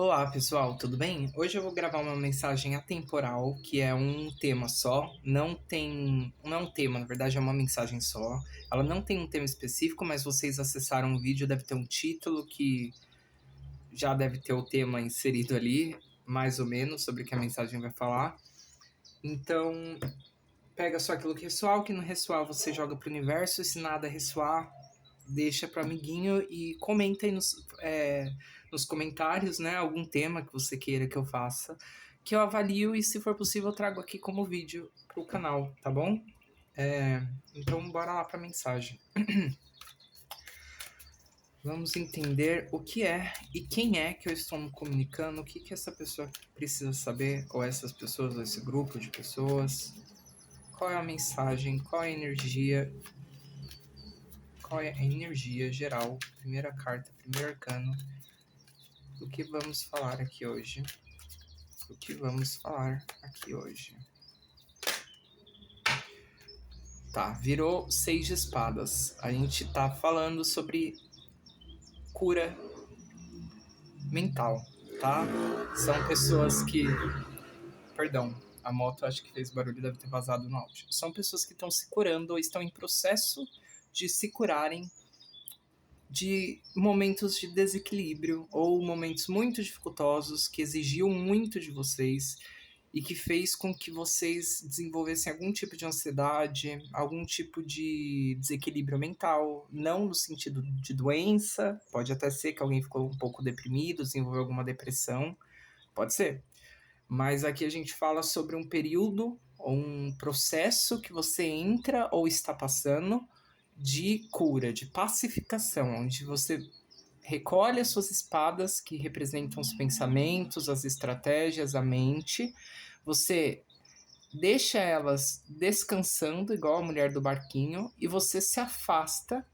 Olá, pessoal, tudo bem? Hoje eu vou gravar uma mensagem atemporal, que é um tema só, não é um tema, na verdade é uma mensagem só. Ela não tem um tema específico, mas vocês acessaram o vídeo, deve ter um título que já deve ter o tema inserido ali, mais ou menos, sobre o que a mensagem vai falar. Então, pega só aquilo que ressoar, o que não ressoar você joga pro universo, e se nada ressoar, deixa para amiguinho e comenta aí nos comentários, né, algum tema que você queira que eu faça, que eu avalio e, se for possível, eu trago aqui como vídeo pro canal, tá bom? Então, bora lá pra mensagem. Vamos entender o que é e quem é que eu estou me comunicando, o que que essa pessoa precisa saber, ou essas pessoas, ou esse grupo de pessoas, qual é a mensagem, qual é a energia geral, primeira carta, primeiro arcano, do que vamos falar aqui hoje. O que vamos falar aqui hoje? Tá, virou 6 de espadas. A gente tá falando sobre cura mental, tá? São pessoas que. Perdão, a moto acho que fez barulho, deve ter vazado no áudio. São pessoas que estão se curando ou estão em processo de se curarem de momentos de desequilíbrio ou momentos muito dificultosos que exigiam muito de vocês e que fez com que vocês desenvolvessem algum tipo de ansiedade, algum tipo de desequilíbrio mental, não no sentido de doença, pode até ser que alguém ficou um pouco deprimido, desenvolveu alguma depressão, pode ser. Mas aqui a gente fala sobre um período ou um processo que você entra ou está passando de cura, de pacificação, onde você recolhe as suas espadas que representam os pensamentos, as estratégias, a mente. Você deixa elas descansando, igual a mulher do barquinho, e você se afasta,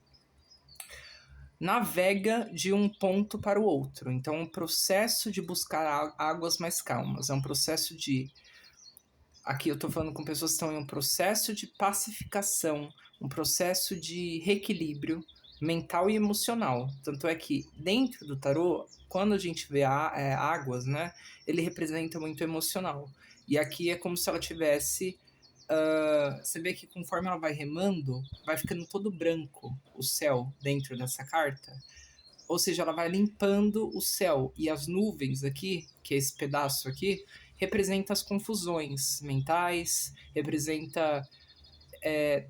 navega de um ponto para o outro. Então, é um processo de buscar águas mais calmas, é um processo de. Aqui eu estou falando com pessoas que estão em um processo de pacificação, um processo de reequilíbrio mental e emocional. Tanto é que dentro do tarô, quando a gente vê águas, né, ele representa muito emocional. E aqui é como se ela tivesse. Você vê que conforme ela vai remando, vai ficando todo branco o céu dentro dessa carta. Ou seja, ela vai limpando o céu e as nuvens aqui, que é esse pedaço aqui, representa as confusões mentais, representa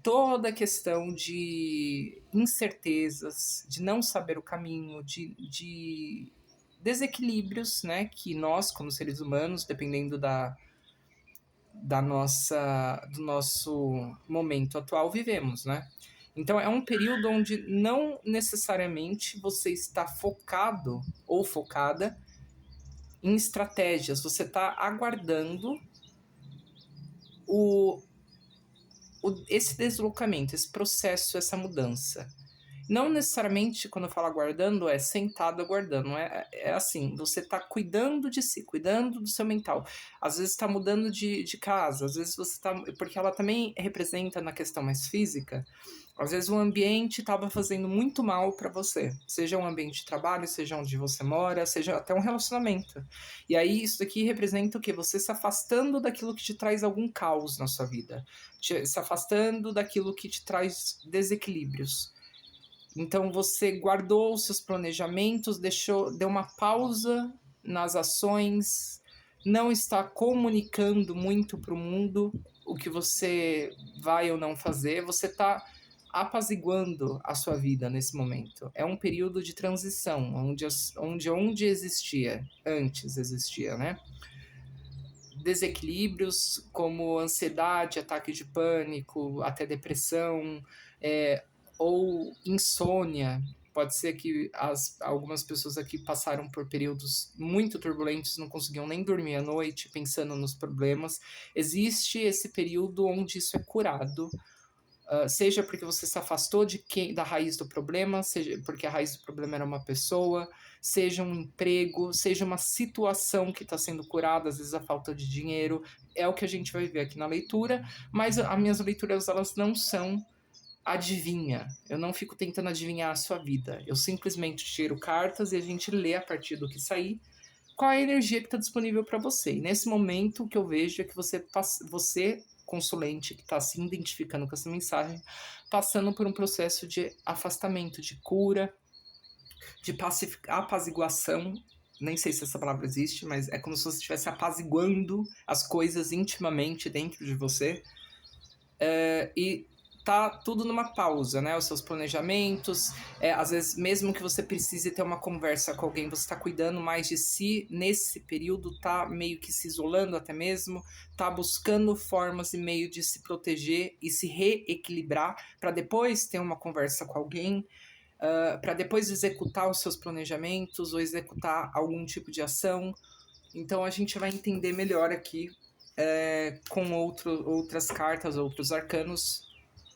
toda a questão de incertezas, de não saber o caminho, de desequilíbrios, né, que nós, como seres humanos, dependendo do nosso momento atual, vivemos, né? Então é um período onde não necessariamente você está focado ou focada em estratégias, você está aguardando o, esse deslocamento, esse processo, essa mudança. Não necessariamente, quando eu falo aguardando, é sentado aguardando. É assim, você está cuidando de si, cuidando do seu mental. Às vezes está mudando de casa, às vezes você está. Porque ela também representa na questão mais física. Às vezes o ambiente estava fazendo muito mal para você. Seja um ambiente de trabalho, seja onde você mora, seja até um relacionamento. E aí isso daqui representa o quê? Você se afastando daquilo que te traz algum caos na sua vida. Se afastando daquilo que te traz desequilíbrios. Então você guardou os seus planejamentos, deu uma pausa nas ações, não está comunicando muito para o mundo o que você vai ou não fazer, você está apaziguando a sua vida nesse momento. É um período de transição, onde antes existia, né? Desequilíbrios como ansiedade, ataque de pânico, até depressão, ou insônia. Pode ser que algumas pessoas aqui passaram por períodos muito turbulentos, não conseguiam nem dormir à noite pensando nos problemas. Existe esse período onde isso é curado, seja porque você se afastou da raiz do problema, seja porque a raiz do problema era uma pessoa, seja um emprego, seja uma situação que está sendo curada, às vezes a falta de dinheiro, é o que a gente vai ver aqui na leitura, mas as minhas leituras elas não são adivinha, eu não fico tentando adivinhar a sua vida, eu simplesmente tiro cartas e a gente lê a partir do que sair, qual é a energia que está disponível para você. E nesse momento, o que eu vejo é que você consulente que está se identificando com essa mensagem, passando por um processo de afastamento, de cura, de apaziguação. Nem sei se essa palavra existe, mas é como se você estivesse apaziguando as coisas intimamente dentro de você. E tá tudo numa pausa, né? Os seus planejamentos, às vezes mesmo que você precise ter uma conversa com alguém, você tá cuidando mais de si nesse período, tá meio que se isolando até mesmo, tá buscando formas e meio de se proteger e se reequilibrar para depois ter uma conversa com alguém, para depois executar os seus planejamentos ou executar algum tipo de ação. Então a gente vai entender melhor aqui com outras cartas, outros arcanos.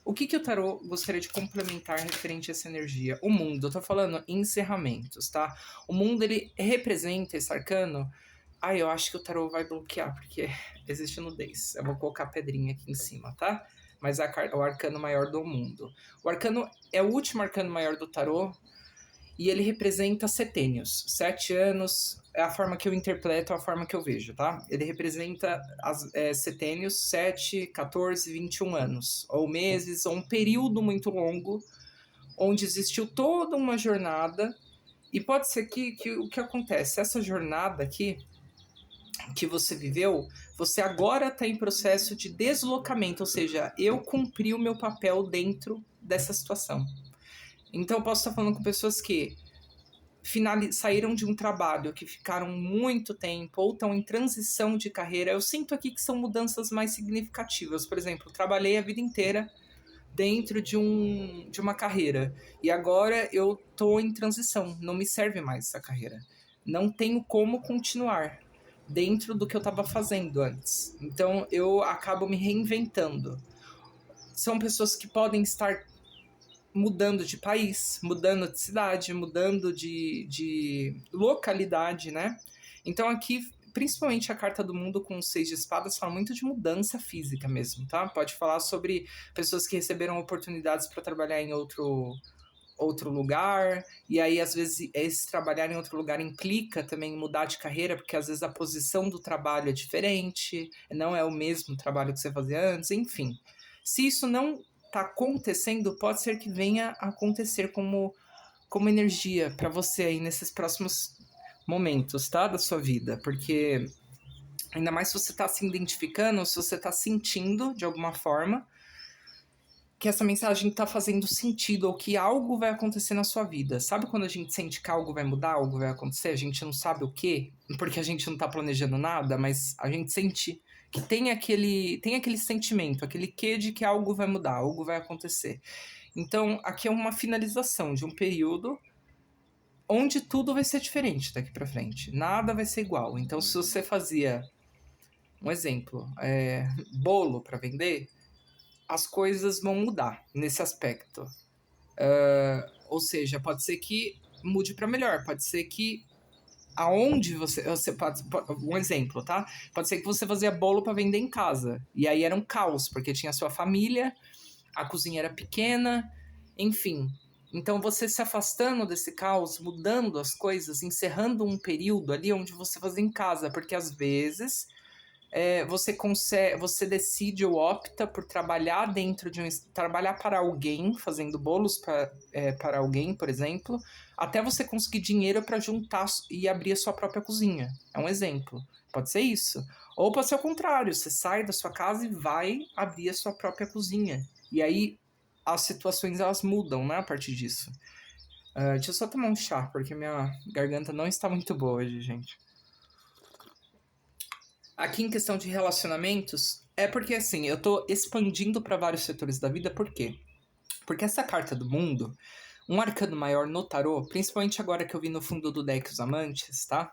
O que o tarô gostaria de complementar referente a essa energia? O mundo, eu tô falando encerramentos, tá? O mundo, ele representa esse arcano. Eu acho que o tarô vai bloquear, porque existe nudez. Eu vou colocar a pedrinha aqui em cima, tá? Mas é o arcano maior do mundo. O arcano é o último arcano maior do tarô, e ele representa setênios. 7 anos é a forma que eu interpreto, a forma que eu vejo, tá? Ele representa setênios, 7, 14, 21 anos. Ou meses, ou um período muito longo, onde existiu toda uma jornada. E pode ser que o que acontece? Essa jornada aqui, que você viveu, você agora está em processo de deslocamento. Ou seja, eu cumpri o meu papel dentro dessa situação. Então, eu posso estar falando com pessoas que saíram de um trabalho, que ficaram muito tempo, ou estão em transição de carreira. Eu sinto aqui que são mudanças mais significativas. Por exemplo, trabalhei a vida inteira dentro de uma carreira, e agora eu estou em transição, não me serve mais essa carreira. Não tenho como continuar dentro do que eu estava fazendo antes. Então, eu acabo me reinventando. São pessoas que podem estar mudando de país, mudando de cidade, mudando de localidade, né? Então aqui, principalmente a carta do mundo com os 6 de espadas fala muito de mudança física mesmo, tá? Pode falar sobre pessoas que receberam oportunidades para trabalhar em outro lugar, e aí às vezes esse trabalhar em outro lugar implica também mudar de carreira, porque às vezes a posição do trabalho é diferente, não é o mesmo trabalho que você fazia antes, enfim. Se isso não está acontecendo, pode ser que venha a acontecer como energia para você aí nesses próximos momentos, tá? Da sua vida, porque ainda mais se você está se identificando, se você está sentindo de alguma forma que essa mensagem tá fazendo sentido ou que algo vai acontecer na sua vida. Sabe quando a gente sente que algo vai mudar, algo vai acontecer? A gente não sabe o quê, porque a gente não tá planejando nada, mas a gente sente que tem aquele sentimento, aquele quê de que algo vai mudar, algo vai acontecer. Então, aqui é uma finalização de um período onde tudo vai ser diferente daqui para frente. Nada vai ser igual. Então, se você fazia, um exemplo, bolo para vender, as coisas vão mudar nesse aspecto. Ou seja, pode ser que mude para melhor, pode ser que aonde você pode, um exemplo, tá? Pode ser que você fazia bolo para vender em casa, e aí era um caos, porque tinha a sua família, a cozinha era pequena, enfim. Então você se afastando desse caos, mudando as coisas, encerrando um período ali onde você fazia em casa, porque às vezes você decide ou opta por trabalhar dentro de trabalhar para alguém, fazendo bolos para alguém, por exemplo, até você conseguir dinheiro para juntar e abrir a sua própria cozinha. É um exemplo. Pode ser isso. Ou pode ser o contrário, você sai da sua casa e vai abrir a sua própria cozinha. E aí as situações elas mudam, né, a partir disso. Deixa eu só tomar um chá, porque minha garganta não está muito boa hoje, gente. Aqui em questão de relacionamentos, é porque assim, eu tô expandindo para vários setores da vida, por quê? Porque essa carta do mundo, um arcano maior no tarô, principalmente agora que eu vi no fundo do deck os amantes, tá?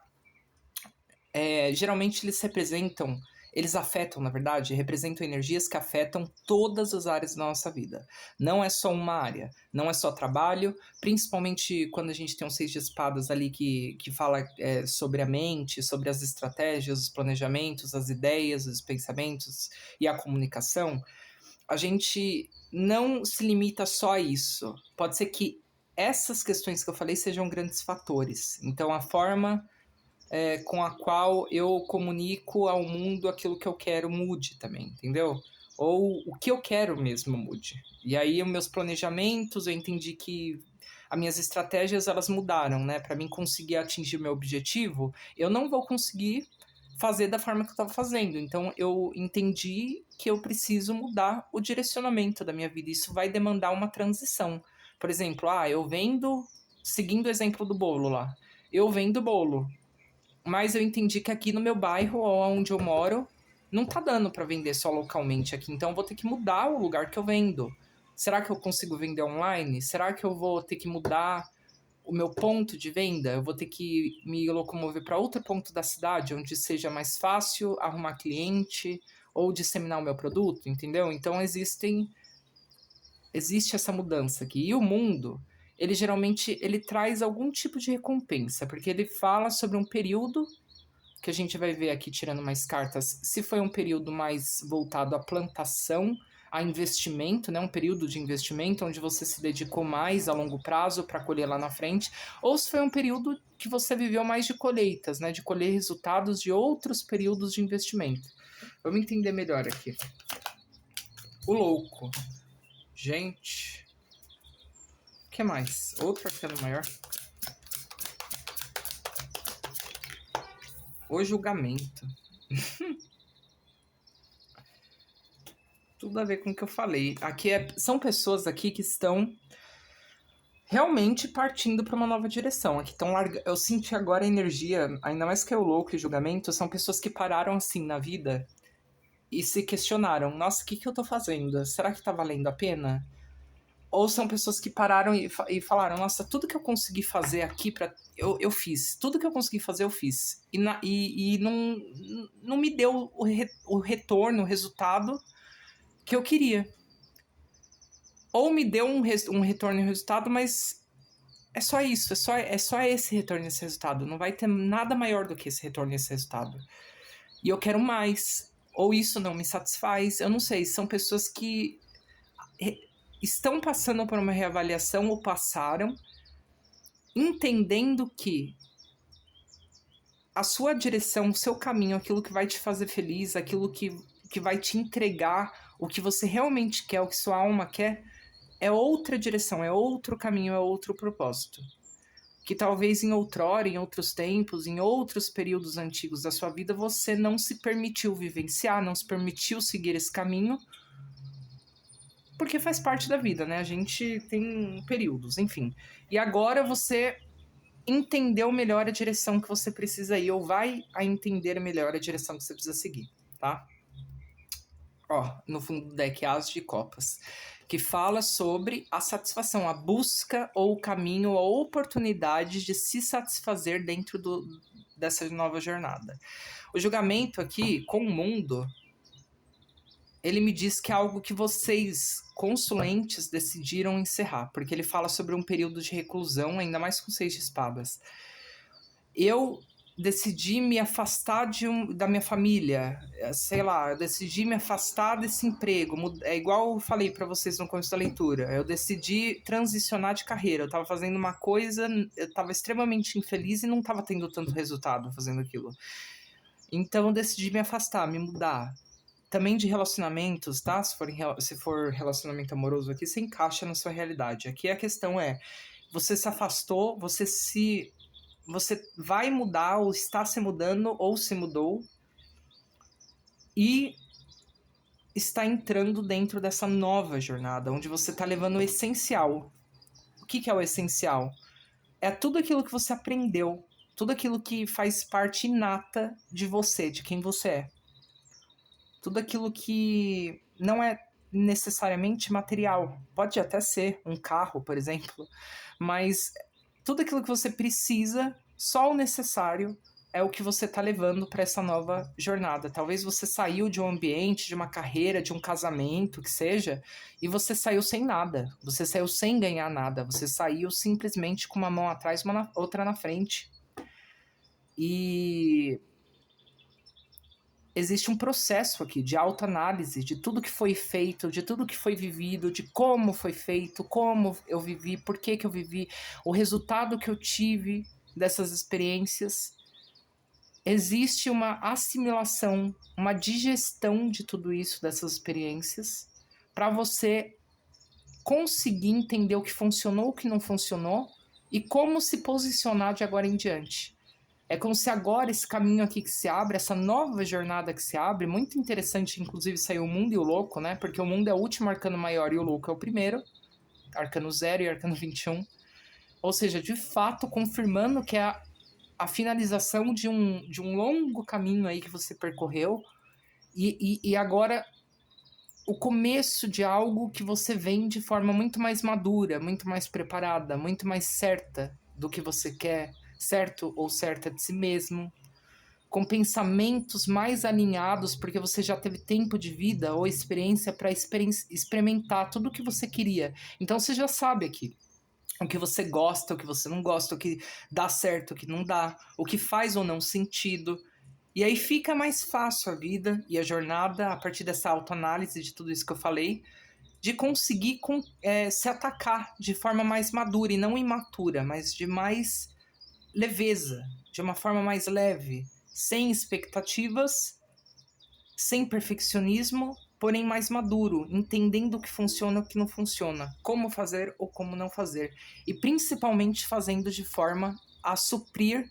Geralmente eles afetam, na verdade, representam energias que afetam todas as áreas da nossa vida. Não é só uma área, não é só trabalho, principalmente quando a gente tem um 6 de espadas ali que fala sobre a mente, sobre as estratégias, os planejamentos, as ideias, os pensamentos e a comunicação. A gente não se limita só a isso. Pode ser que essas questões que eu falei sejam grandes fatores. Então, a forma com a qual eu comunico ao mundo aquilo que eu quero mude também, entendeu? Ou o que eu quero mesmo mude. E aí os meus planejamentos, eu entendi que as minhas estratégias elas mudaram, né? Para mim conseguir atingir o meu objetivo, eu não vou conseguir fazer da forma que eu estava fazendo. Então eu entendi que eu preciso mudar o direcionamento da minha vida. Isso vai demandar uma transição. Por exemplo, eu vendo, seguindo o exemplo do bolo lá. Eu vendo bolo, mas eu entendi que aqui no meu bairro, ou onde eu moro, não tá dando para vender só localmente aqui. Então eu vou ter que mudar o lugar que eu vendo. Será que eu consigo vender online? Será que eu vou ter que mudar o meu ponto de venda? Eu vou ter que me locomover para outro ponto da cidade, onde seja mais fácil arrumar cliente ou disseminar o meu produto, entendeu? Então existe essa mudança aqui. E o mundo, ele geralmente ele traz algum tipo de recompensa, porque ele fala sobre um período que a gente vai ver aqui tirando mais cartas, se foi um período mais voltado à plantação, a investimento, né, um período de investimento onde você se dedicou mais a longo prazo para colher lá na frente, ou se foi um período que você viveu mais de colheitas, né, de colher resultados de outros períodos de investimento. Vamos entender melhor aqui. O louco. Gente, o que mais? Outro arcano maior. O julgamento. Tudo a ver com o que eu falei. Aqui são pessoas aqui que estão realmente partindo para uma nova direção. Aqui estão eu senti agora a energia, ainda mais que é o louco e o julgamento, são pessoas que pararam assim na vida e se questionaram: nossa, o que eu tô fazendo? Será que tá valendo a pena? Ou são pessoas que pararam e falaram: nossa, tudo que eu consegui fazer aqui, eu fiz. Tudo que eu consegui fazer, eu fiz. E não me deu o retorno, o resultado que eu queria. Ou me deu um retorno e um resultado, mas é só isso, é só esse retorno e esse resultado. Não vai ter nada maior do que esse retorno e esse resultado. E eu quero mais. Ou isso não me satisfaz. Eu não sei, são pessoas que estão passando por uma reavaliação ou passaram, entendendo que a sua direção, o seu caminho, aquilo que vai te fazer feliz, aquilo que vai te entregar o que você realmente quer, o que sua alma quer, é outra direção, é outro caminho, é outro propósito. Que talvez em outrora, em outros tempos, em outros períodos antigos da sua vida, você não se permitiu vivenciar, não se permitiu seguir esse caminho, porque faz parte da vida, né? A gente tem períodos, enfim. E agora você entendeu melhor a direção que você precisa ir, ou vai a entender melhor a direção que você precisa seguir, tá? Ó, no fundo do deck, As de Copas, que fala sobre a satisfação, a busca ou o caminho, a oportunidade de se satisfazer dentro dessa nova jornada. O julgamento aqui, com o mundo, ele me diz que é algo que vocês, consulentes, decidiram encerrar, porque ele fala sobre um período de reclusão, ainda mais com 6 de espadas. Eu decidi me afastar da minha família, sei lá, eu decidi me afastar desse emprego, é igual eu falei para vocês no começo da leitura, eu decidi transicionar de carreira, eu tava fazendo uma coisa, eu tava extremamente infeliz e não tava tendo tanto resultado fazendo aquilo. Então eu decidi me afastar, me mudar. Também de relacionamentos, tá? Se for relacionamento amoroso aqui, você encaixa na sua realidade. Aqui a questão é, você se afastou, você vai mudar, ou está se mudando, ou se mudou, e está entrando dentro dessa nova jornada, onde você está levando o essencial. O que é o essencial? É tudo aquilo que você aprendeu, tudo aquilo que faz parte inata de você, de quem você é. Tudo aquilo que não é necessariamente material. Pode até ser um carro, por exemplo, mas tudo aquilo que você precisa, só o necessário, é o que você está levando para essa nova jornada. Talvez você saiu de um ambiente, de uma carreira, de um casamento, que seja, e você saiu sem nada. Você saiu sem ganhar nada. Você saiu simplesmente com uma mão atrás e outra na frente. E existe um processo aqui de autoanálise de tudo que foi feito, de tudo que foi vivido, de como foi feito, como eu vivi, por que eu vivi, o resultado que eu tive dessas experiências. existe uma assimilação, uma digestão de tudo isso, dessas experiências, para você conseguir entender o que funcionou, o que não funcionou e como se posicionar de agora em diante. É como se agora esse caminho aqui que se abre, essa nova jornada que se abre, muito interessante, inclusive saiu o Mundo e o Louco, né? Porque o Mundo é o último arcano maior e o Louco é o primeiro, arcano 0 e arcano 21. Ou seja, de fato, confirmando que é a finalização de um longo caminho aí que você percorreu e agora o começo de algo que você vem de forma muito mais madura, muito mais preparada, muito mais certa do que você quer, certo ou certa de si mesmo, com pensamentos mais alinhados, porque você já teve tempo de vida ou experiência para experimentar tudo o que você queria. Então você já sabe aqui o que você gosta, o que você não gosta, o que dá certo, o que não dá, o que faz ou não sentido. E aí fica mais fácil a vida e a jornada, a partir dessa autoanálise de tudo isso que eu falei, de conseguir se atacar de forma mais madura e não imatura, mas de mais leveza, de uma forma mais leve, sem expectativas, sem perfeccionismo, porém mais maduro, entendendo o que funciona e o que não funciona, como fazer ou como não fazer, e principalmente fazendo de forma a suprir,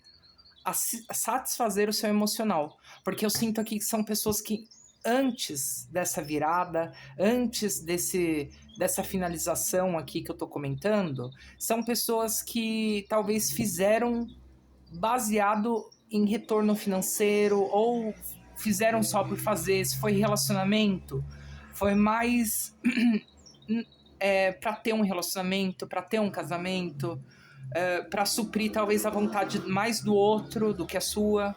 a satisfazer o seu emocional, porque eu sinto aqui que são pessoas que antes dessa virada, antes dessa finalização aqui que eu tô comentando, são pessoas que talvez fizeram baseado em retorno financeiro ou fizeram só por fazer, se foi relacionamento, foi mais para ter um relacionamento, para ter um casamento, para suprir talvez a vontade mais do outro do que a sua.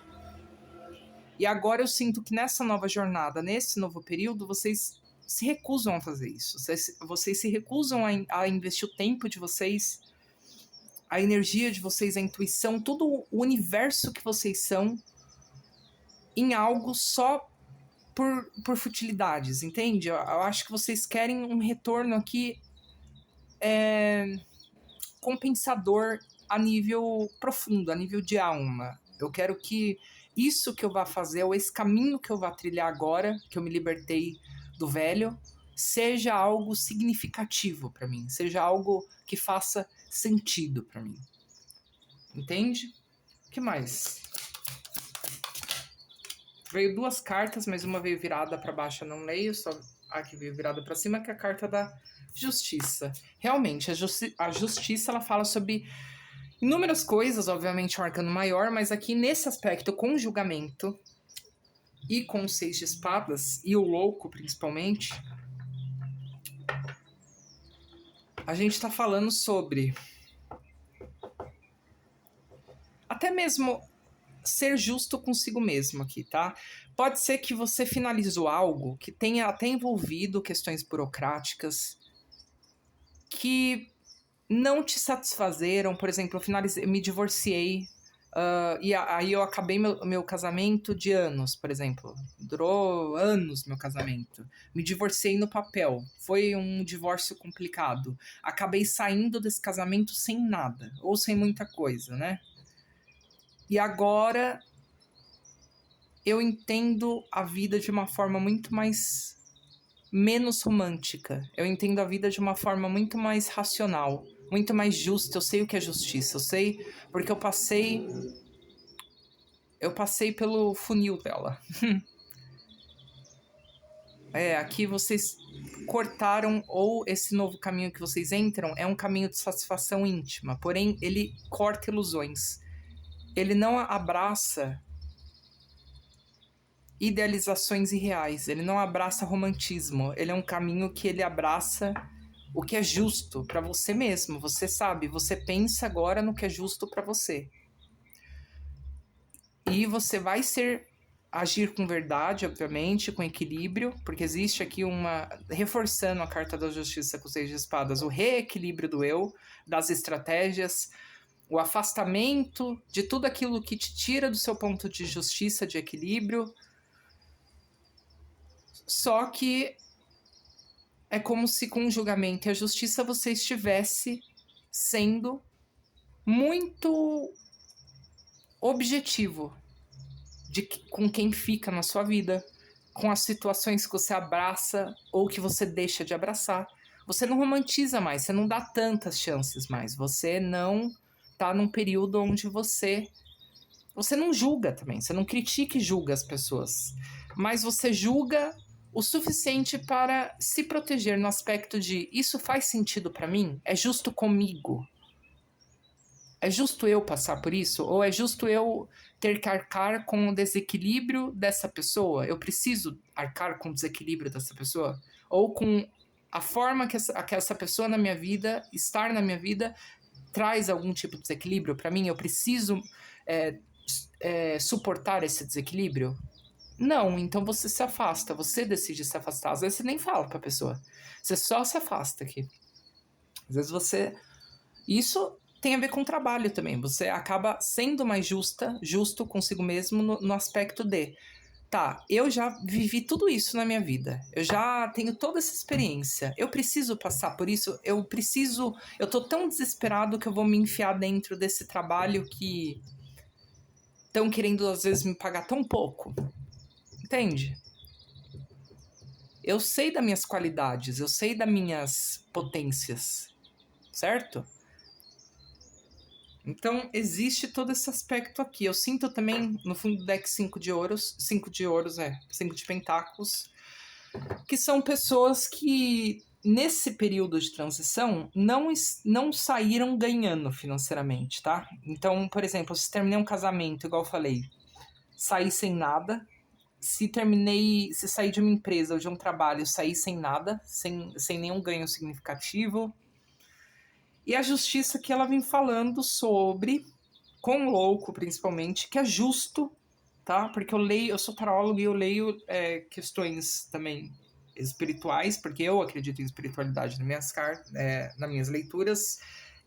E agora eu sinto que nessa nova jornada, nesse novo período, vocês se recusam a fazer isso. Vocês se recusam a investir o tempo de vocês, a energia de vocês, a intuição, todo o universo que vocês são em algo só por futilidades, entende? Eu acho que vocês querem um retorno aqui compensador a nível profundo, a nível de alma. Eu quero que isso que eu vá fazer, ou esse caminho que eu vá trilhar agora, que eu me libertei do velho, seja algo significativo para mim, seja algo que faça sentido para mim. Entende? O que mais? Veio duas cartas, mas uma veio virada para baixo, eu não leio, só a que veio virada para cima, que é a carta da justiça. Realmente, a justiça ela fala sobre inúmeras coisas, obviamente é um arcano maior, mas aqui nesse aspecto com julgamento e com o 6 de espadas, e o louco principalmente, a gente tá falando sobre até mesmo ser justo consigo mesmo aqui, tá? Pode ser que você finalizou algo que tenha até envolvido questões burocráticas que não te satisfazeram. Por exemplo, eu me divorciei e aí eu acabei meu casamento de anos, por exemplo. Durou anos meu casamento. Me divorciei no papel. Foi um divórcio complicado. Acabei saindo desse casamento sem nada, ou sem muita coisa, né? E agora eu entendo a vida de uma forma muito menos romântica. Eu entendo a vida de uma forma muito mais racional, muito mais justa. Eu sei o que é justiça, eu sei porque eu passei pelo funil dela. Aqui vocês cortaram, ou esse novo caminho que vocês entram é um caminho de satisfação íntima, porém ele corta ilusões. Ele não abraça idealizações irreais, ele não abraça romantismo, ele é um caminho que ele abraça o que é justo para você mesmo. Você sabe, você pensa agora no que é justo para você. E você vai agir com verdade, obviamente, com equilíbrio, porque existe aqui reforçando a carta da justiça com os 6 de espadas, o reequilíbrio do eu, das estratégias, o afastamento de tudo aquilo que te tira do seu ponto de justiça, de equilíbrio. Só que é como se com o julgamento e a justiça você estivesse sendo muito objetivo. com quem fica na sua vida, com as situações que você abraça ou que você deixa de abraçar. Você não romantiza mais, você não dá tantas chances mais. Você não tá num período onde você não julga também, você não critica e julga as pessoas, mas você julga o suficiente para se proteger no aspecto de isso faz sentido para mim? É justo comigo? É justo eu passar por isso? Ou é justo eu ter que arcar com o desequilíbrio dessa pessoa? Eu preciso arcar com o desequilíbrio dessa pessoa? Ou com a forma que essa pessoa na minha vida, estar na minha vida, traz algum tipo de desequilíbrio para mim? Eu preciso suportar esse desequilíbrio? Não, então você se afasta, você decide se afastar. Às vezes você nem fala pra pessoa, você só se afasta aqui. Às vezes você... Isso tem a ver com trabalho também. Você acaba sendo mais justo consigo mesmo no aspecto de... Tá, eu já vivi tudo isso na minha vida. Eu já tenho toda essa experiência. Eu preciso passar por isso. Eu tô tão desesperado que eu vou me enfiar dentro desse trabalho que estão querendo, às vezes, me pagar tão pouco. Entende? Eu sei das minhas qualidades, eu sei das minhas potências, certo? Então, existe todo esse aspecto aqui. Eu sinto também, no fundo do deck, 5 de ouros, 5 de pentáculos, que são pessoas que, nesse período de transição, não saíram ganhando financeiramente, tá? Então, por exemplo, se terminei um casamento, igual eu falei, saí sem nada. Se sair de uma empresa ou de um trabalho, sair sem nada, sem nenhum ganho significativo. E a justiça que ela vem falando sobre, com o louco principalmente, que é justo, tá? Porque eu sou tarólogo e eu leio questões também espirituais, porque eu acredito em espiritualidade nas minhas leituras.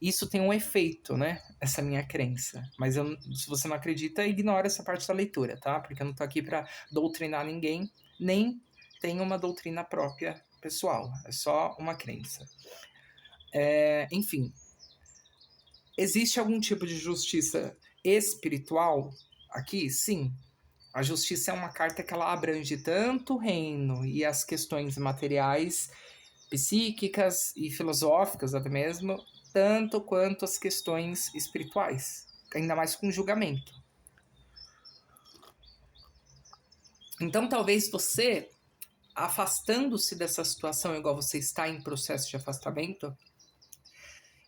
Isso tem um efeito, né? Essa minha crença. Mas se você não acredita, ignora essa parte da leitura, tá? Porque eu não tô aqui para doutrinar ninguém, nem tenho uma doutrina própria pessoal. É só uma crença. Enfim, existe algum tipo de justiça espiritual aqui? Sim. A justiça é uma carta que ela abrange tanto o reino e as questões materiais, psíquicas e filosóficas até mesmo, tanto quanto as questões espirituais, ainda mais com julgamento. Então, talvez você, afastando-se dessa situação, igual você está em processo de afastamento,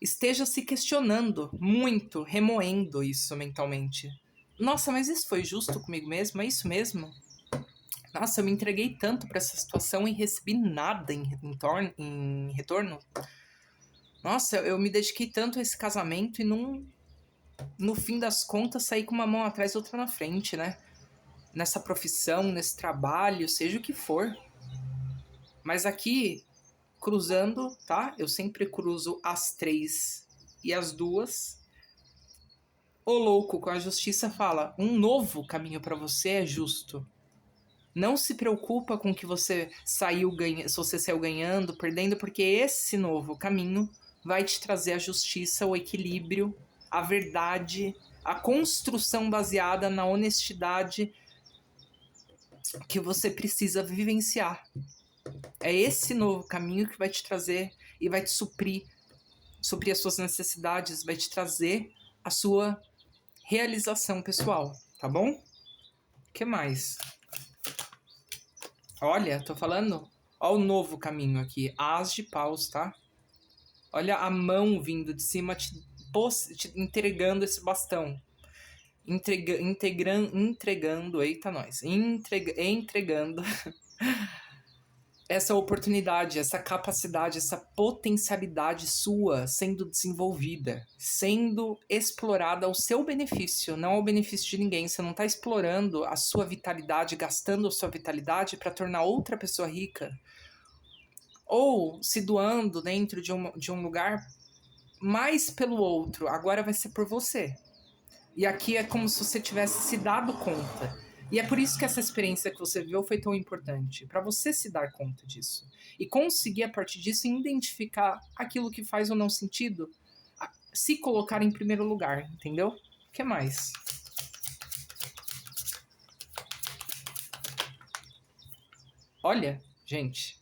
esteja se questionando muito, remoendo isso mentalmente. Nossa, mas isso foi justo comigo mesmo? É isso mesmo? Nossa, eu me entreguei tanto para essa situação e recebi nada em retorno. Nossa, eu me dediquei tanto a esse casamento e no fim das contas, saí com uma mão atrás e outra na frente, né? Nessa profissão, nesse trabalho, seja o que for. Mas aqui, cruzando, tá? Eu sempre cruzo as 3 e as 2. O louco com a justiça fala: um novo caminho para você é justo. Não se preocupa com que você se você saiu ganhando, perdendo, porque esse novo caminho vai te trazer a justiça, o equilíbrio, a verdade, a construção baseada na honestidade que você precisa vivenciar. É esse novo caminho que vai te trazer e vai te suprir as suas necessidades, vai te trazer a sua realização pessoal, tá bom? O que mais? Olha, tô falando. Ó o novo caminho aqui. As de paus, tá? Olha a mão vindo de cima te entregando esse bastão. Entregando, eita nós. Entregando essa oportunidade, essa capacidade, essa potencialidade sua sendo desenvolvida, sendo explorada ao seu benefício, não ao benefício de ninguém. Você não está explorando a sua vitalidade, gastando a sua vitalidade para tornar outra pessoa rica, ou se doando dentro de um lugar mais pelo outro. Agora vai ser por você. E aqui é como se você tivesse se dado conta. E é por isso que essa experiência que você viveu foi tão importante, para você se dar conta disso. E conseguir, a partir disso, identificar aquilo que faz ou não sentido, se colocar em primeiro lugar, entendeu? O que mais? Olha, gente,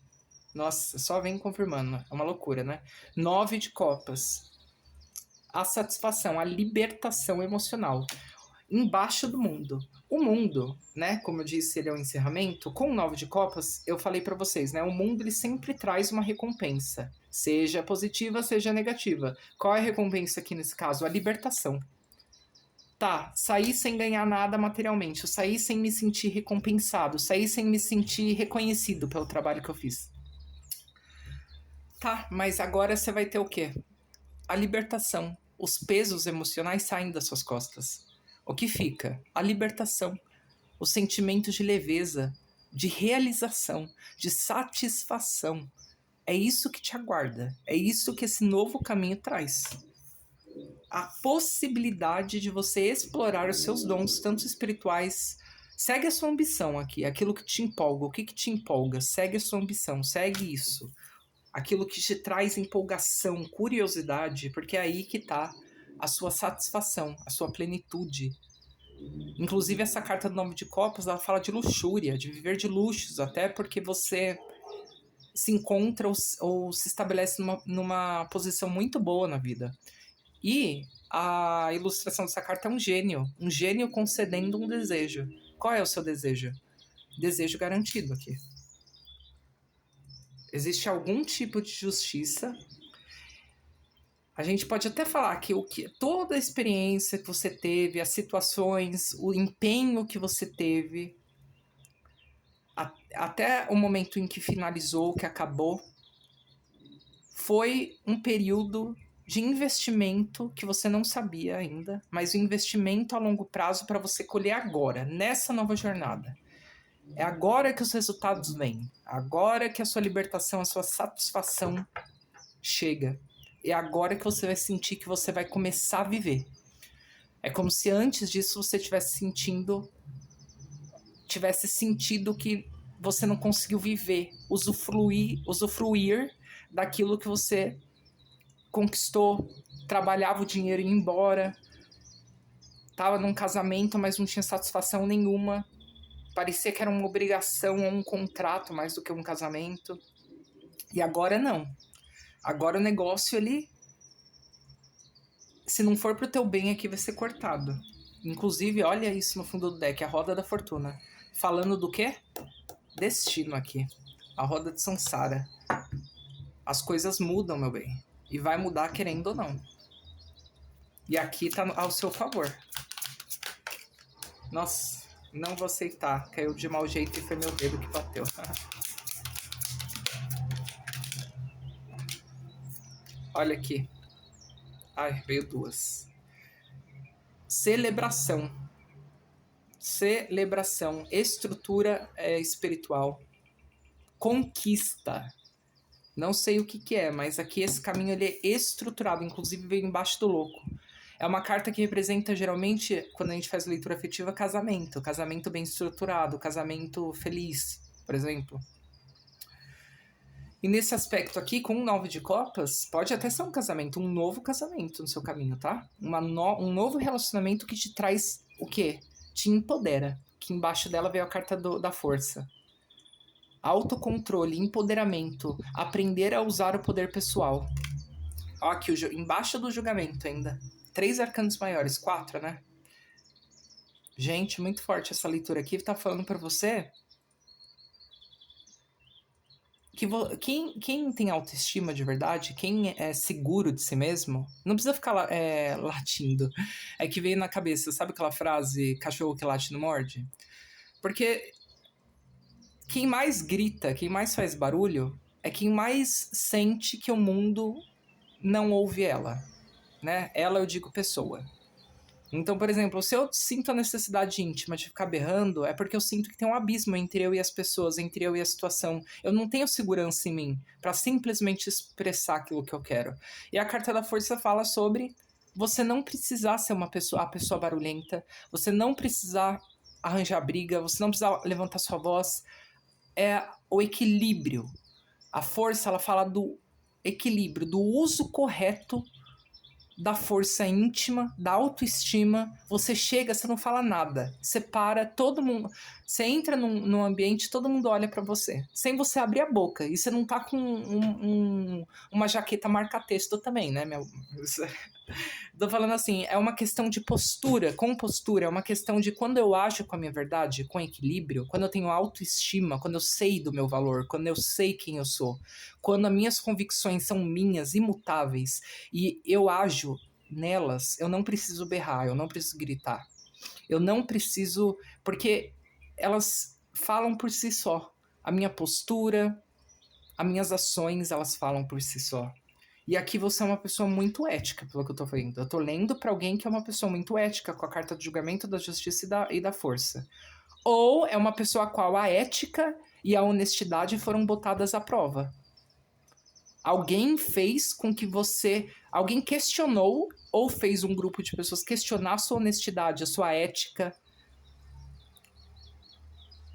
nossa, só vem confirmando, é uma loucura, né? 9 de copas. A satisfação, a libertação emocional. Embaixo do mundo. O mundo, né, como eu disse, ele é o encerramento. Com o 9 de copas, eu falei pra vocês, né, o mundo ele sempre traz uma recompensa, seja positiva, seja negativa. Qual é a recompensa aqui nesse caso? A libertação. Tá, saí sem ganhar nada materialmente, eu saí sem me sentir recompensado, saí sem me sentir reconhecido pelo trabalho que eu fiz. Tá, mas agora você vai ter o quê? A libertação. Os pesos emocionais saem das suas costas. O que fica? A libertação. O sentimento de leveza, de realização, de satisfação. É isso que te aguarda. É isso que esse novo caminho traz. A possibilidade de você explorar os seus dons, tanto espirituais. Segue a sua ambição aqui, aquilo que te empolga. O que te empolga? Segue a sua ambição, segue isso. Aquilo que te traz empolgação, curiosidade, porque é aí que está a sua satisfação, a sua plenitude. Inclusive, essa carta do 9 de copas, ela fala de luxúria, de viver de luxos, até porque você se encontra ou se estabelece numa posição muito boa na vida. E a ilustração dessa carta é um gênio concedendo um desejo. Qual é o seu desejo? Desejo garantido aqui. Existe algum tipo de justiça. A gente pode até falar que toda a experiência que você teve, as situações, o empenho que você teve, até o momento em que finalizou, que acabou, foi um período de investimento que você não sabia ainda, mas um investimento a longo prazo para você colher agora, nessa nova jornada. É agora que os resultados vêm, agora que a sua libertação, a sua satisfação chega. É agora que você vai sentir que você vai começar a viver. É como se antes disso você tivesse sentido que você não conseguiu viver, usufruir daquilo que você conquistou, trabalhava o dinheiro e ia embora, estava num casamento, mas não tinha satisfação nenhuma, parecia que era uma obrigação ou um contrato mais do que um casamento. E agora não. Agora o negócio, ele, se não for pro teu bem aqui, vai ser cortado. Inclusive, olha isso no fundo do deck, a roda da fortuna. Falando do quê? Destino aqui. A roda de Sansara. As coisas mudam, meu bem. E vai mudar querendo ou não. E aqui tá ao seu favor. Nossa, não vou aceitar. Caiu de mau jeito e foi meu dedo que bateu. Olha aqui. Ai, veio duas. Celebração. Celebração. Estrutura espiritual. Conquista. Não sei o que é, mas aqui esse caminho ele é estruturado. Inclusive veio embaixo do louco. É uma carta que representa, geralmente, quando a gente faz leitura afetiva, casamento. Casamento bem estruturado, casamento feliz, por exemplo. E nesse aspecto aqui, com o 9 de copas, pode até ser um casamento, um novo casamento no seu caminho, tá? Um novo relacionamento que te traz o quê? Te empodera. Que embaixo dela veio a carta da força. Autocontrole, empoderamento, aprender a usar o poder pessoal. Ó, aqui, embaixo do julgamento ainda. 3 arcanos maiores, 4, né? Gente, muito forte essa leitura aqui. Tá falando pra você que quem tem autoestima de verdade, quem é seguro de si mesmo, não precisa ficar latindo. É que veio na cabeça, sabe aquela frase, cachorro que late não morde? Porque quem mais grita, quem mais faz barulho, é quem mais sente que o mundo não ouve ela, né? Ela, eu digo pessoa. Então, por exemplo, se eu sinto a necessidade íntima de ficar berrando, é porque eu sinto que tem um abismo entre eu e as pessoas, entre eu e a situação. Eu não tenho segurança em mim para simplesmente expressar aquilo que eu quero. E a carta da força fala sobre você não precisar ser a pessoa barulhenta, você não precisar arranjar briga, você não precisar levantar sua voz. É o equilíbrio. A força, ela fala do equilíbrio, do uso correto da força íntima, da autoestima. Você chega, você não fala nada. Você para, todo mundo... Você entra num ambiente, todo mundo olha pra você. Sem você abrir a boca. E você não tá com uma jaqueta marca-texto também, né, meu... Tô falando assim, é uma questão de postura, compostura, é uma questão de quando eu ajo com a minha verdade, com equilíbrio, quando eu tenho autoestima, quando eu sei do meu valor, quando eu sei quem eu sou, quando as minhas convicções são minhas, imutáveis, e eu ajo nelas, eu não preciso berrar, eu não preciso gritar, eu não preciso, porque elas falam por si só. A minha postura, as minhas ações, elas falam por si só. E aqui você é uma pessoa muito ética, pelo que eu tô vendo. Eu tô lendo pra alguém que é uma pessoa muito ética, com a carta do julgamento, da justiça e da força. Ou é uma pessoa a qual a ética e a honestidade foram botadas à prova. Alguém fez com que você... Alguém questionou ou fez um grupo de pessoas questionar a sua honestidade, a sua ética.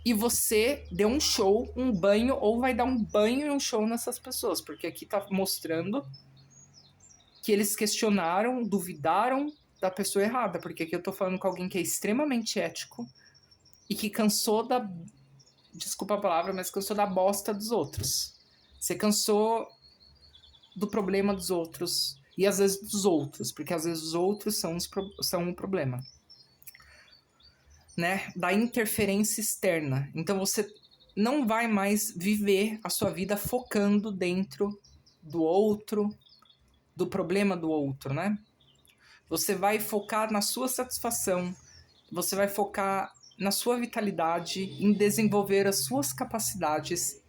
E você deu um show, um banho, ou vai dar um banho e um show nessas pessoas. Porque aqui tá mostrando que eles questionaram, duvidaram da pessoa errada, porque aqui eu tô falando com alguém que é extremamente ético e que cansou da... Desculpa a palavra, mas cansou da bosta dos outros. Você cansou do problema dos outros e às vezes dos outros, porque às vezes os outros são um problema, né? Da interferência externa. Então você não vai mais viver a sua vida focando dentro do outro, do problema do outro, né? Você vai focar na sua satisfação, você vai focar na sua vitalidade, em desenvolver as suas capacidades,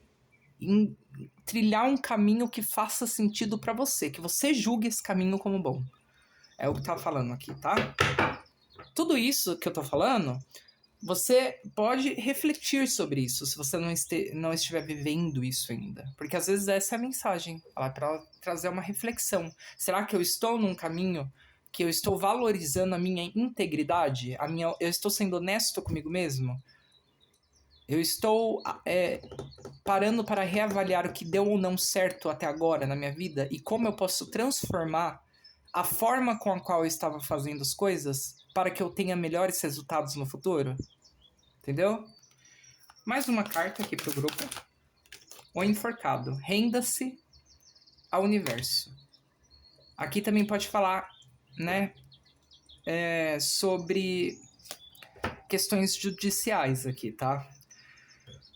em trilhar um caminho que faça sentido para você, que você julgue esse caminho como bom. É o que tá falando aqui, tá? Tudo isso que eu tô falando, você pode refletir sobre isso, se você não estiver vivendo isso ainda. Porque às vezes essa é a mensagem, ela é para trazer uma reflexão. Será que eu estou num caminho que eu estou valorizando a minha integridade? Eu estou sendo honesto comigo mesmo? Eu estou parando para reavaliar o que deu ou não certo até agora na minha vida e como eu posso transformar a forma com a qual eu estava fazendo as coisas para que eu tenha melhores resultados no futuro? Entendeu? Mais uma carta aqui pro grupo. O enforcado. Renda-se ao universo. Aqui também pode falar, né, sobre questões judiciais aqui, tá?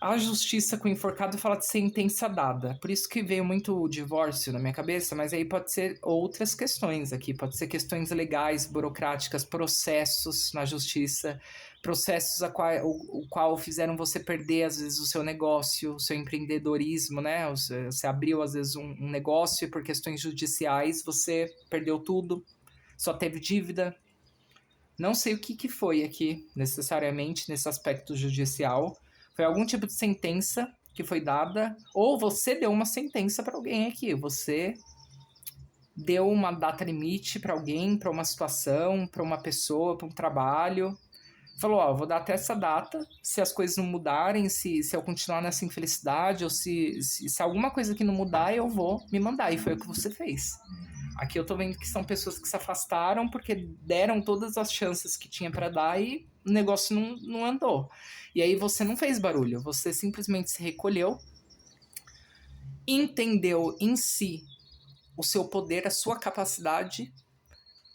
A justiça com o enforcado fala de sentença dada. Por isso que veio muito o divórcio na minha cabeça, mas aí pode ser outras questões aqui. Pode ser questões legais, burocráticas, processos na justiça, processos o qual fizeram você perder, às vezes, o seu negócio, o seu empreendedorismo, né? Você abriu, às vezes, um negócio e por questões judiciais você perdeu tudo, só teve dívida. Não sei o que foi aqui, necessariamente, nesse aspecto judicial. Foi algum tipo de sentença que foi dada, ou você deu uma sentença para alguém aqui. Você deu uma data limite para alguém, para uma situação, para uma pessoa, para um trabalho. Falou, ó, vou dar até essa data, se as coisas não mudarem, se eu continuar nessa infelicidade, ou se alguma coisa que não mudar, eu vou me mandar. E foi o que você fez. Aqui eu tô vendo que são pessoas que se afastaram porque deram todas as chances que tinha para dar e o negócio não andou. E aí você não fez barulho, você simplesmente se recolheu, entendeu em si o seu poder, a sua capacidade,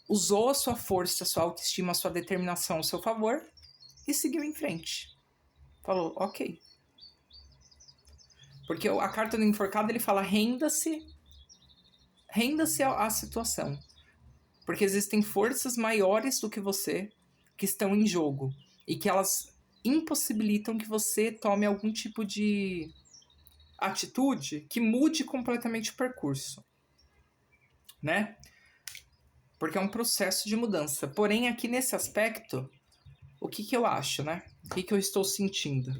usou a sua força, a sua autoestima, a sua determinação ao seu favor e seguiu em frente. Falou, ok. Porque a carta do enforcado, ele fala, renda-se à situação. Porque existem forças maiores do que você que estão em jogo e que elas impossibilitam que você tome algum tipo de atitude que mude completamente o percurso, né? Porque é um processo de mudança. Porém, aqui nesse aspecto, o que eu acho, né? O que eu estou sentindo?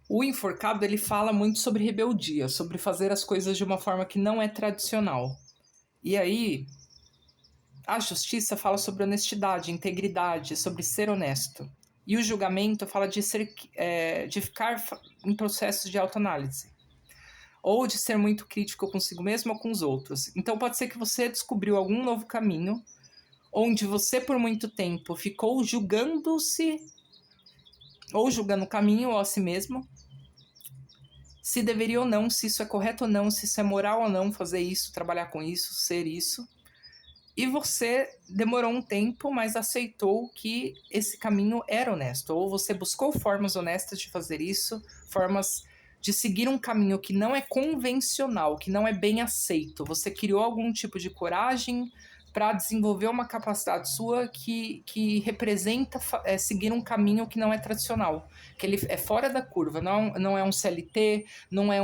O enforcado, ele fala muito sobre rebeldia, sobre fazer as coisas de uma forma que não é tradicional. E aí, a justiça fala sobre honestidade, integridade, sobre ser honesto. E o julgamento fala de ficar em processos de autoanálise. ou de ser muito crítico consigo mesmo ou com os outros. Então pode ser que você descobriu algum novo caminho, onde você por muito tempo ficou julgando-se, ou julgando o caminho ou a si mesmo, se deveria ou não, se isso é correto ou não, se isso é moral ou não fazer isso, trabalhar com isso, ser isso. E você demorou um tempo, mas aceitou que esse caminho era honesto. Ou você buscou formas honestas de fazer isso, formas de seguir um caminho que não é convencional, que não é bem aceito. Você criou algum tipo de coragem para desenvolver uma capacidade sua que representa seguir um caminho que não é tradicional, que ele é fora da curva, não é um CLT, não é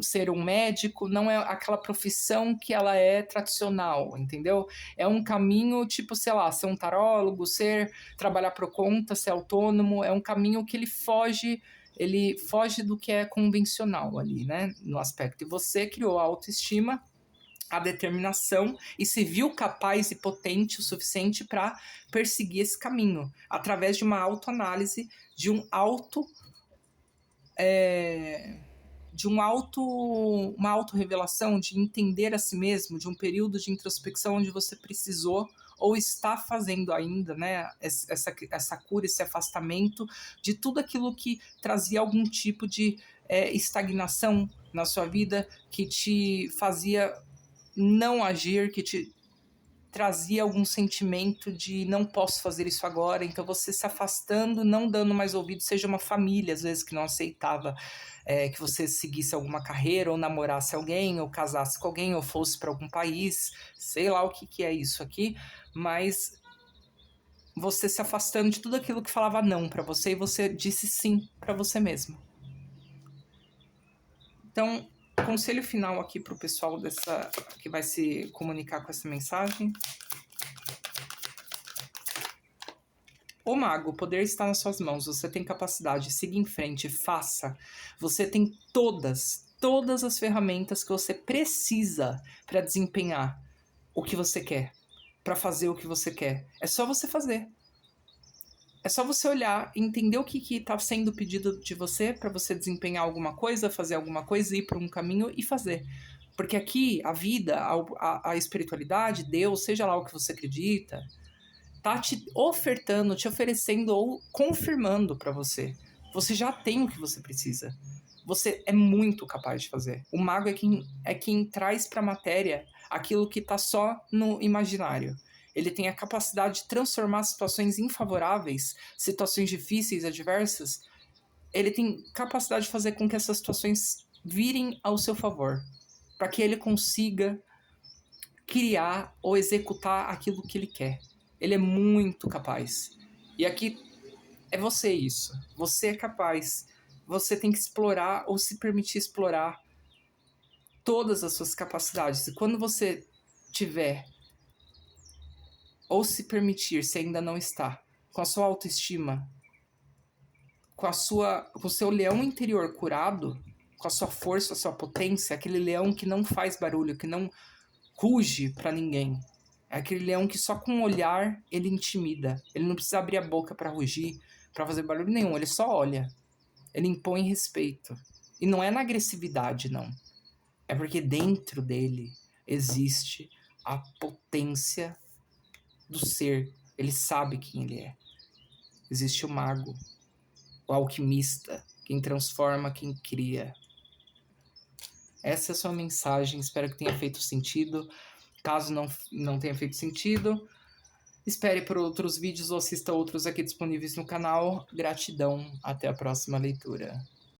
ser um médico, não é aquela profissão que ela é tradicional, entendeu? É um caminho, tipo, sei lá, ser um tarólogo, trabalhar por conta, ser autônomo, é um caminho que ele foge do que é convencional ali, né, no aspecto. E você criou a autoestima, a determinação e se viu capaz e potente o suficiente para perseguir esse caminho, através de uma autoanálise, de uma autorrevelação, de entender a si mesmo, de um período de introspecção onde você precisou ou está fazendo ainda, né, essa cura, esse afastamento de tudo aquilo que trazia algum tipo de estagnação na sua vida, que te fazia não agir, que te trazia algum sentimento de não posso fazer isso agora, então você se afastando, não dando mais ouvido, seja uma família às vezes que não aceitava que você seguisse alguma carreira, ou namorasse alguém, ou casasse com alguém, ou fosse para algum país, sei lá o que é isso aqui, mas você se afastando de tudo aquilo que falava não para você e você disse sim para você mesmo. Então, conselho final aqui para o pessoal que vai se comunicar com essa mensagem. Ô mago, o poder está nas suas mãos, você tem capacidade, siga em frente, faça. Você tem todas as ferramentas que você precisa para desempenhar o que você quer, para fazer o que você quer. É só você fazer. É só você olhar, entender o que está sendo pedido de você para você desempenhar alguma coisa, fazer alguma coisa, ir para um caminho e fazer. Porque aqui a vida, a espiritualidade, Deus, seja lá o que você acredita, tá te ofertando, te oferecendo ou confirmando para você. Você já tem o que você precisa. Você é muito capaz de fazer. O mago é quem traz para a matéria aquilo que está só no imaginário. Ele tem a capacidade de transformar situações infavoráveis, situações difíceis, adversas. Ele tem capacidade de fazer com que essas situações virem ao seu favor, para que ele consiga criar ou executar aquilo que ele quer. Ele é muito capaz. E aqui é você isso. Você é capaz. Você tem que explorar ou se permitir explorar todas as suas capacidades. E quando você tiver ou se permitir, se ainda não está, com a sua autoestima, com o seu leão interior curado, com a sua força, a sua potência, aquele leão que não faz barulho, que não ruge para ninguém. É aquele leão que só com um olhar ele intimida. Ele não precisa abrir a boca para rugir, para fazer barulho nenhum. Ele só olha. Ele impõe respeito. E não é na agressividade, não. É porque dentro dele existe a potência do ser. Ele sabe quem ele é. Existe o mago, o alquimista, quem transforma, quem cria. Essa é a sua mensagem. Espero que tenha feito sentido. Caso não tenha feito sentido, espere por outros vídeos ou assista outros aqui disponíveis no canal. Gratidão, até a próxima leitura.